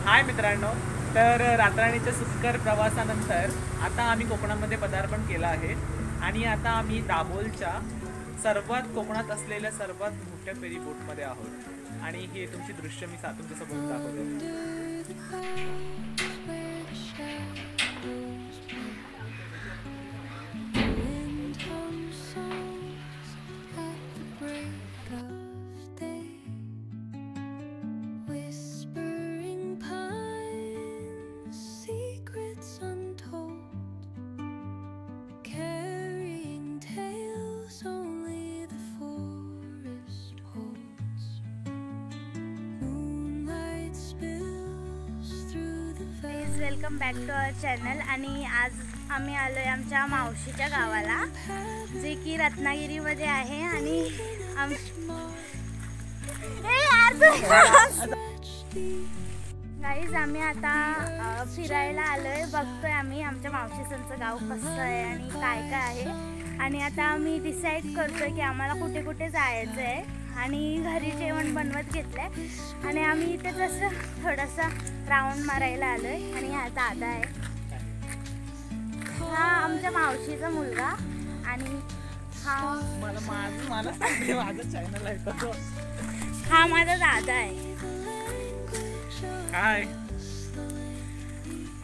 हाय मित्रांनो, तर रातराणीच्या सुखकर प्रवासानंतर आता आम्ही कोकणामध्ये पदार्पण केलं आहे आणि आता आम्ही दाभोलच्या कोकणात असलेल्या सर्वात मोठ्या फेरी बोटमध्ये आहोत आणि हे तुमची दृश्य मी तुमच्यासमोर दाखवतो. Welcome back to our channel. आणि आज आम्ही आलो आहे आमच्या मावशीच्या गावाला, जे की रत्नागिरीमध्ये आहे. आणि गाईज आम्ही आता फिरायला आलोय, बघतोय आम्ही आमच्या मावशीचं गाव कसं आहे आणि काय काय आहे. आणि आता आम्ही डिसाईड करतोय की आम्हाला कुठे कुठे जायचं आहे. आणि घरी जेवण बनवत घेतलंय आणि आम्ही इथे जसं थोडासा राऊंड मारायला आलोय. आणि हा दादा आहे, हा आमच्या मावशीचा मुलगा. आणि हा माझं चॅनल आहे, हा माझा दादा आहे. हाय.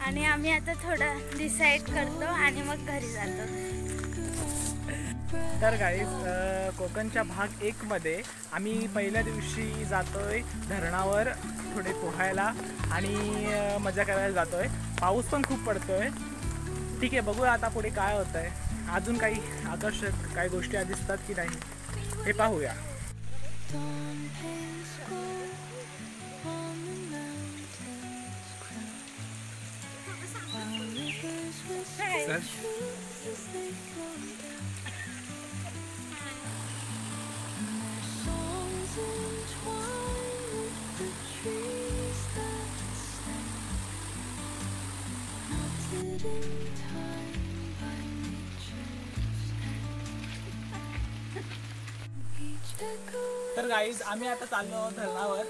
आणि आम्ही आता थोडं डिसाईड करतो आणि मग घरी जातो. तर गाईज कोकणच्या भाग 1 मध्ये आम्ही पहिल्या दिवशी जातोय धरणावर थोडे पोहायला आणि मजा करायला जातोय. पाऊस पण खूप पडतोय. ठीक आहे, बघूया आता पुढे काय होत आहे. अजून काही आकर्षक काही गोष्टी दिसतात की नाही हे पाहूया. तर गाईज आम्ही आता चाललो आहोत धरणावर.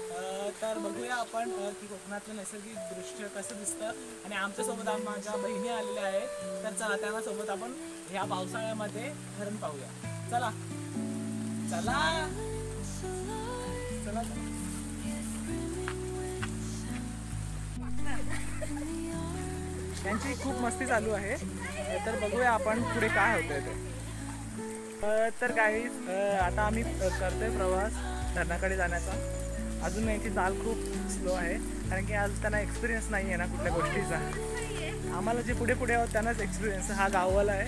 तर बघूया आपण की कोकणातलं नैसर्गिक दृश्य कसं दिसतं. आणि आमच्यासोबत माझ्या बहिणी आलेल्या आहेत, तर चला त्यांना सोबत आपण ह्या पावसाळ्यामध्ये धरण पाहूया. चला चला चला. त्यांची खूप मस्ती चालू आहे, तर बघूया आपण पुढे काय होतंय ते. तर गाईज आता आम्ही करतोय प्रवास धरणाकडे जाण्याचा. अजून यांची चाल खूप स्लो आहे, कारण की आज त्यांना एक्सपिरियन्स नाही आहे ना कुठल्या गोष्टीचा. आम्हाला जे पुढे पुढे आहोत त्यांनाच एक्सपिरियन्स. हा गाववाला आहे,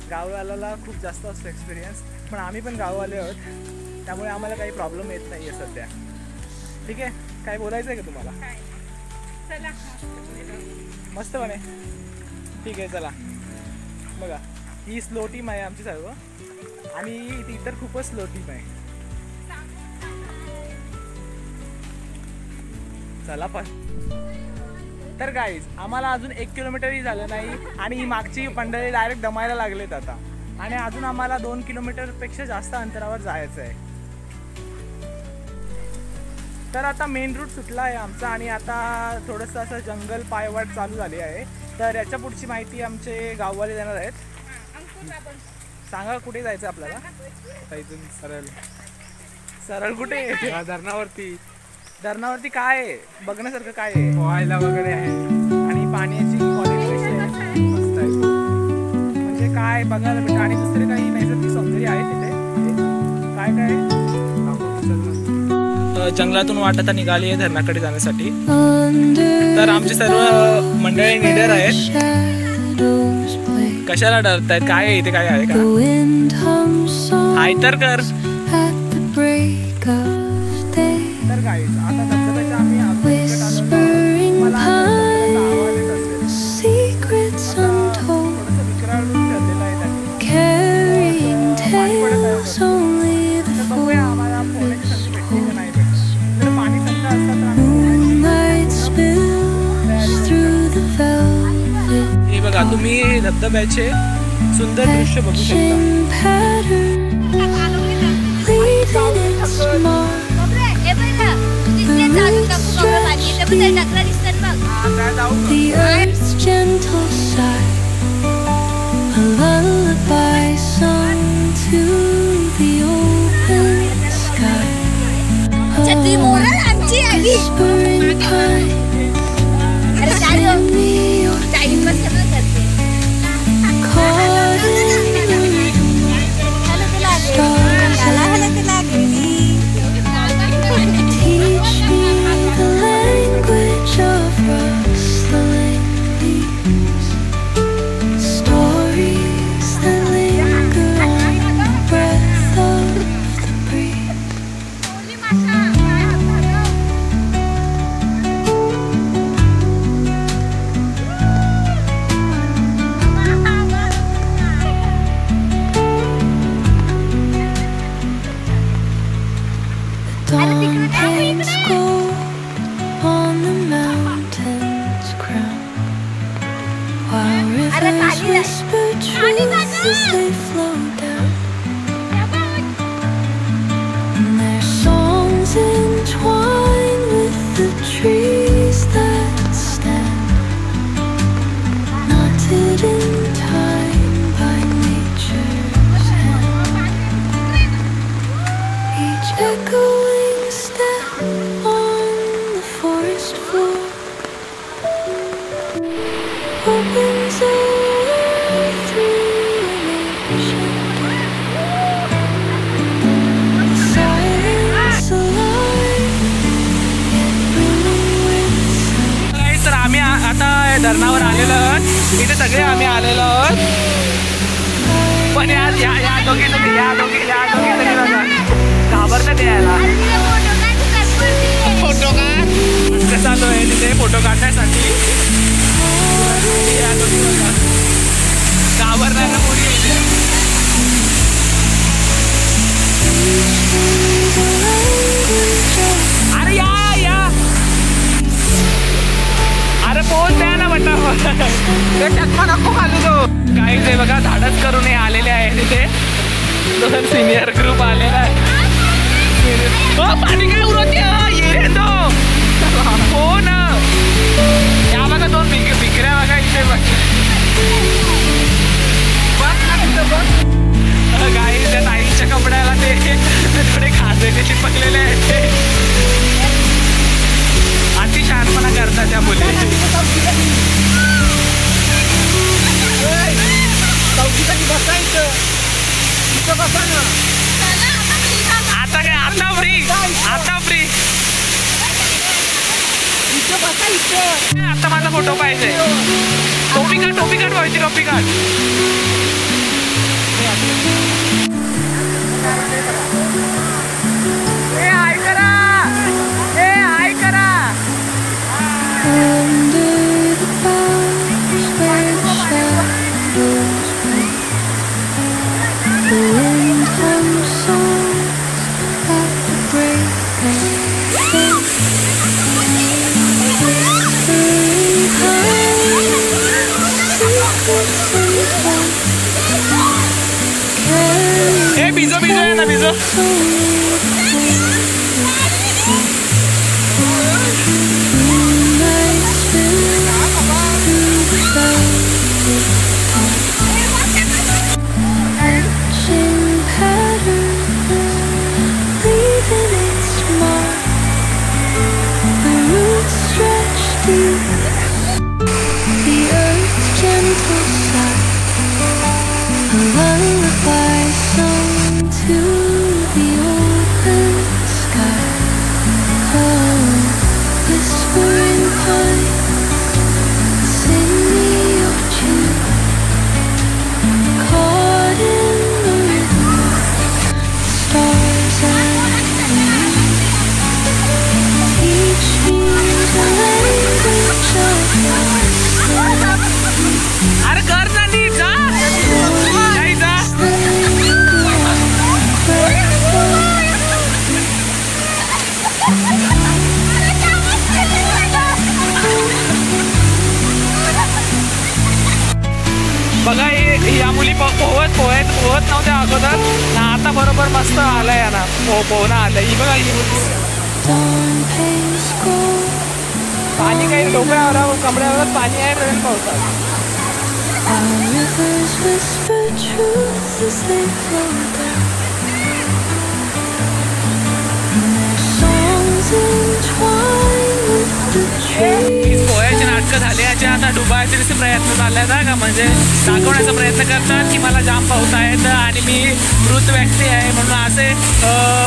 गाववाल्याला खूप जास्त असतो एक्सपिरियन्स, पण आम्ही पण गाववाले आहोत, त्यामुळे आम्हाला काही प्रॉब्लेम येत नाही आहे सध्या. ठीक आहे, काय बोलायचं आहे का तुम्हाला? मस्त म्हणे. ठीक आहे, चला. बघा, ही स्लो टीम आहे आमची सर्व, आणि ती तर खूपच स्लो टीम आहे. चला पण. तर गाईज आम्हाला अजून 1 किलोमीटरही झालं नाही आणि ही मागची मंडळी डायरेक्ट दमायला लागलेत आता. आणि अजून आम्हाला 2 किलोमीटरपेक्षा जास्त अंतरावर जायचं आहे. तर आता मेन रूट सुटला आहे आमचा आणि आता थोडंसं असं जंगल पायवाट चालू झाली आहे. तर याच्या पुढची माहिती आमचे गाववाले देणार आहेत. सांगा कुठे जायचं आपल्याला? इथून सरळ सरळ कुठे? धरणावरती काय आहे बघण्यासारखं? काय आहे? पोहायला वगैरे आहे आणि पाण्याची क्वालिटी कशी आहे? मस्त आहे. म्हणजे काय बघायला भेटतं आणि दुसरे काही नैसर्गिक सौंदर्य आहे तिथे? काय काय? जंगलातून वाट आता निघाली आहे धरणाकडे जाण्यासाठी. तर आमचे सर्व मंडळी निडर आहेत. कशाला डरतायत? काय आहे इथे? काय आहे का? हाय तर कर. तर गाईज आता धबधब्याच्या आम्ही तुम्ही धबधब्याचे सुंदर दृश्य बघू शकता. हे बघा, दिसते चालू टाकू बाबा पाणी, ते पण टकरा दिसतात बघ. the earth's gentle sigh, a lullaby sung to the open sky. Whispering pine, send me your caught in the stars teach me the language of rustling leaves, stories that linger on the breath of the breeze. Dawn paints gold on the mountain's crown, while rivers whisper truth as they flow down. And their songs entwine with the trees that stand, knotted in time by nature's hand. Each echoing step on the forest floor opens a way through an ancient door. The silence alive, yet brimming with sound. तर आम्ही आता धरणावर आलेलो आहोत. इथे सगळे आम्ही आलेलो आहोत. पण या दोघी जणी बघा घाबरतात यायला. फोटो का कसं आलो आहे तिथे फोटो काढण्यासाठी. या दोघी बघा घाबरणाऱ्या मुली. अरे या अरे पोच द्या ना बटा. चष्मा नको घालू तो. काही ते बघा धाडस करून हे आलेले आहे तिथे. दोन सिनियर ग्रुप आलेला आहे. पाणी काय उरत ये तो हो ना. या बघा दोन भिकऱ्या बघा इथे बघ. काही त्या ताईच्या कपड्याला ते थोडे खाजेने चिपकलेले आहेत ते. अति शहाणपणा करतात त्या मुली. आता काय आता फ्री आता माझा फोटो पाहिजे. टोपी काढ व्हायची टोपी काढ. हाय करा. Under the boughs where the shadows play, the wind hums songs at the break of day. Whispering pines, secrets untold, carry भिजो आहे ना भिजो. बघा या मुली पोहत नव्हत्या अगोदर ना, आता बरोबर मस्त आलंय यांना पोहणं आलंय. ही बघा ही मुली आणि काही डोक्यावर कमऱ्यावरच पाणी आहे नवीन पावसात. Our rivers whisper truth as they flow down. And their songs entwine with the trees. पोह्याचे नाटकं झाले याचे आता डुबायचे प्रयत्न चालले ना का, म्हणजे दाखवण्याचा प्रयत्न करतात की मला जाम पाऊस आहे आणि मी मृत व्यक्ती आहे म्हणून असे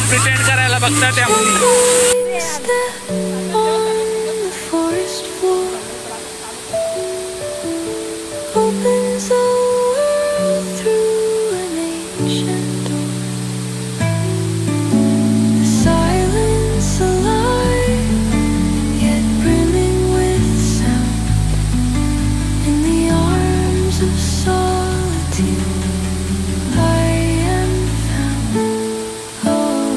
प्रिटेंड करायला बघतात त्या मुली. Step on the forest floor opens a world through an ancient door. The silence alive, yet brimming with sound. In the arms of solitude, I am found. Oh,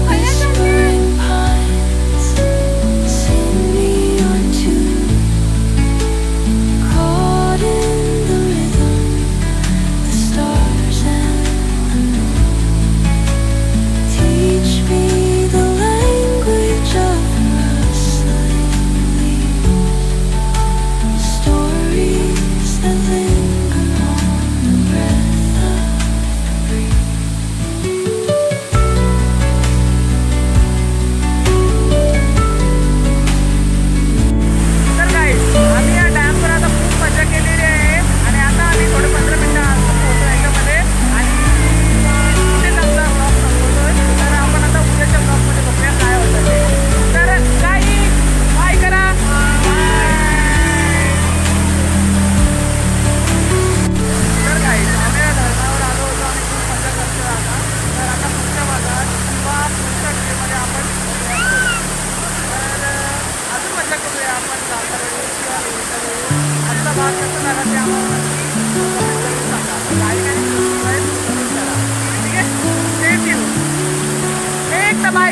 whispering pines, sing me your tune. Caught in the rhythm, the stars and the moon. Teach me the language of rustling leaves, stories that linger on the breath of the breeze. तर काय आम्ही या डॅमवर आता खूप मजा केलेली आहे आणि आता आम्ही थोडे 15 मिनिटं पोहोचलो याच्यामध्ये आणि कुठेच आमचा ब्लॉग संपवतोय. तर आपण आता उद्याच्या ब्लॉगमध्ये बघूया काय होतं ते. तर काही बाय करा. तर काही आम्ही या धरणावर आलो होतो आणि खूप मजा करतो आता. तर आता पुढच्या भागात किंवा पुढच्या व्हिडिओमध्ये आपण तर अजून मजा करूया आपण जाता वेळी किंवा येत्या वेळी. आजचा भाग कसा झाला ते आम्हाला नक्की comment करून सांगा. लाईक आणि सबस्क्राईब जरूर करा. ठीक आहे, स्टे ट्यून. एक बाय.